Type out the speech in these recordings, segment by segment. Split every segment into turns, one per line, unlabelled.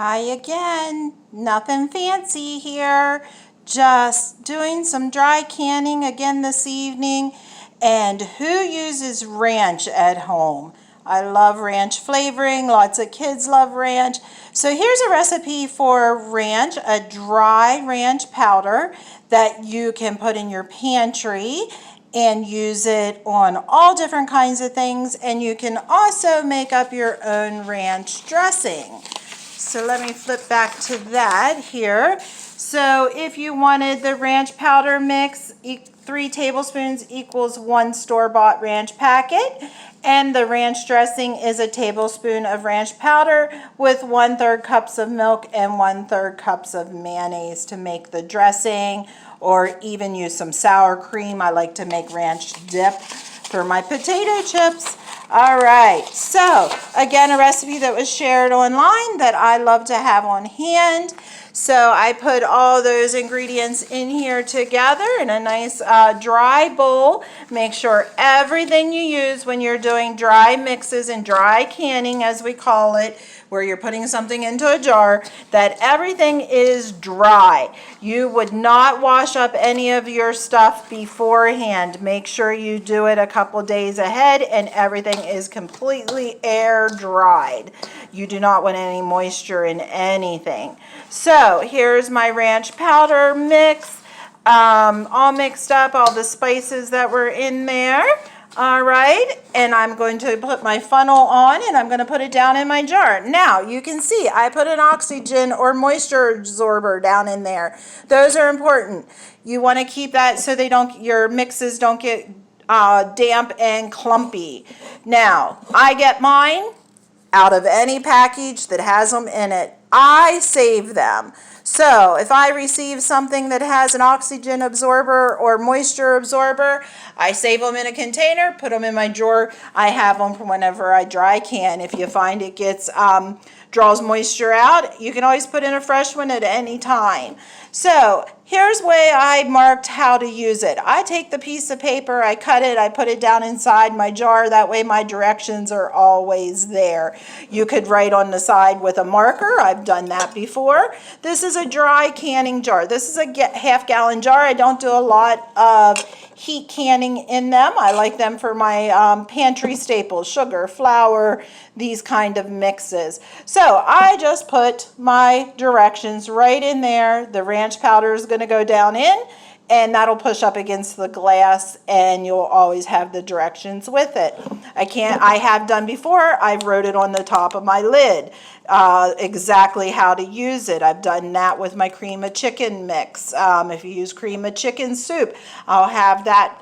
Hi again, nothing fancy here, just doing some dry canning again this evening. And who uses ranch at home? I love ranch flavoring, lots of kids love ranch. So here's a recipe for ranch, a dry ranch powder that you can put in your pantry and use it on all different kinds of things. And you can also make up your own ranch dressing. So let me flip back to that here. So if you wanted the ranch powder mix, 3 tablespoons equals 1 store-bought ranch packet. And the ranch dressing is a tablespoon of ranch powder with 1/3 cups of milk and 1/3 cups of mayonnaise to make the dressing, or even use some sour cream. I like to make ranch dip for my potato chips. All right, so again, a recipe that was shared online that I love to have on hand. So I put all those ingredients in here together in a nice dry bowl. Make sure everything you use when you're doing dry mixes and dry canning, as we call it, where you're putting something into a jar, that everything is dry. You would not wash up any of your stuff beforehand. Make sure you do it a couple days ahead and everything is completely air dried. You do not want any moisture in anything. So here's my ranch powder mix, all mixed up, all the spices that were in there. All right, and I'm going to put my funnel on and I'm going to put it down in my jar. Now, you can see I put an oxygen or moisture absorber down in there. Those are important. You want to keep that so your mixes don't get damp and clumpy. Now, I get mine out of any package that has them in it. I save them. So if I receive something that has an oxygen absorber or moisture absorber, I save them in a container, put them in my drawer. I have them for whenever I dry can. If you find it gets draws moisture out, you can always put in a fresh one at any time. So here's where I marked how to use it. I take the piece of paper, I cut it, I put it down inside my jar. That way my directions are always there. You could write on the side with a marker. I've done that before. This is a dry canning jar. This is a half-gallon jar. I don't do a lot of heat canning in them. I like them for my pantry staples, sugar, flour, these kind of mixes. So I just put my directions right in there. The ranch powder is going to go down in, and that'll push up against the glass, and you'll always have the directions with it. I have done before, I wrote it on the top of my lid, exactly how to use it. I've done that with my cream of chicken mix. If you use cream of chicken soup, I'll have that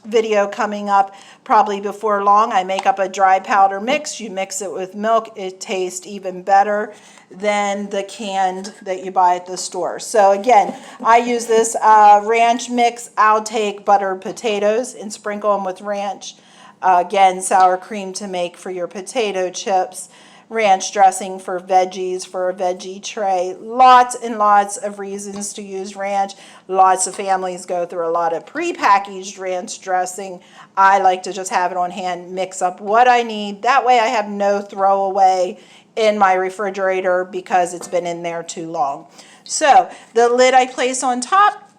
video coming up probably before long. I make up a dry powder mix. You mix it with milk. It tastes even better than the canned that you buy at the store. So again, I use this ranch mix. I'll take buttered potatoes and sprinkle them with ranch. Again, sour cream to make for your potato chips. Ranch dressing for veggies, for a veggie tray. Lots and lots of reasons to use ranch. Lots of families go through a lot of prepackaged ranch dressing. I like to just have it on hand, mix up what I need. That way I have no throwaway in my refrigerator because it's been in there too long. So the lid I place on top,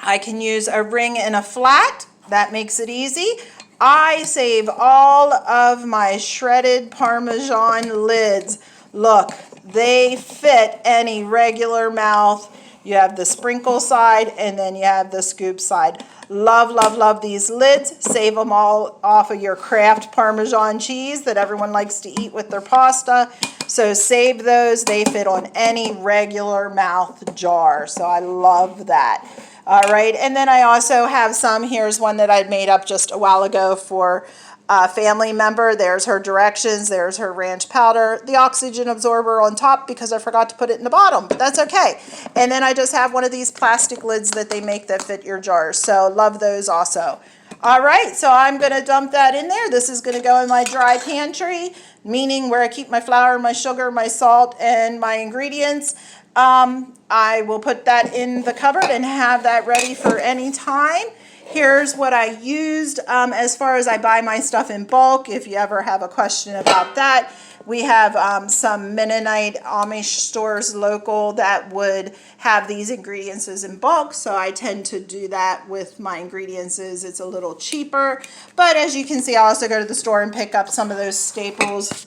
I can use a ring and a flat. That makes it easy. I save all of my shredded Parmesan lids. Look, they fit any regular mouth. You have the sprinkle side and then you have the scoop side. Love, love, love these lids. Save them all off of your Kraft Parmesan cheese that everyone likes to eat with their pasta. So save those. They fit on any regular mouth jar. So I love that. All right, and then I also have some. Here's one that I made up just a while ago for a family member. There's her directions. There's her ranch powder. The oxygen absorber on top because I forgot to put it in the bottom, but that's okay. And then I just have one of these plastic lids that they make that fit your jars. So love those also. All right, so I'm going to dump that in there. This is going to go in my dry pantry, meaning where I keep my flour, my sugar, my salt, and my ingredients. I will put that in the cupboard and have that ready for any time. Here's what I used as far as I buy my stuff in bulk. If you ever have a question about that, We have some Mennonite Amish stores local that would have these ingredients in bulk, so I tend to do that with my ingredients. It's a little cheaper, but as you can see, I also go to the store and pick up some of those staples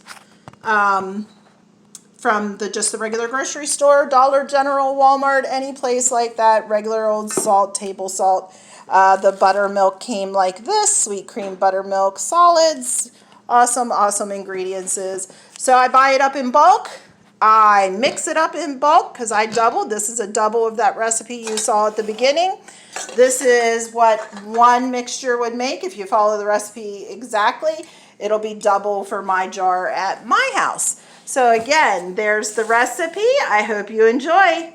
from just the regular grocery store, Dollar General, Walmart, any place like that. Regular old salt, table salt. The buttermilk came like this, sweet cream buttermilk, solids, awesome ingredients. So I buy it up in bulk. I mix it up in bulk because I doubled. This is a double of that recipe you saw at the beginning. This is what one mixture would make. If you follow the recipe exactly, it'll be double for my jar at my house. So again, there's the recipe. I hope you enjoy.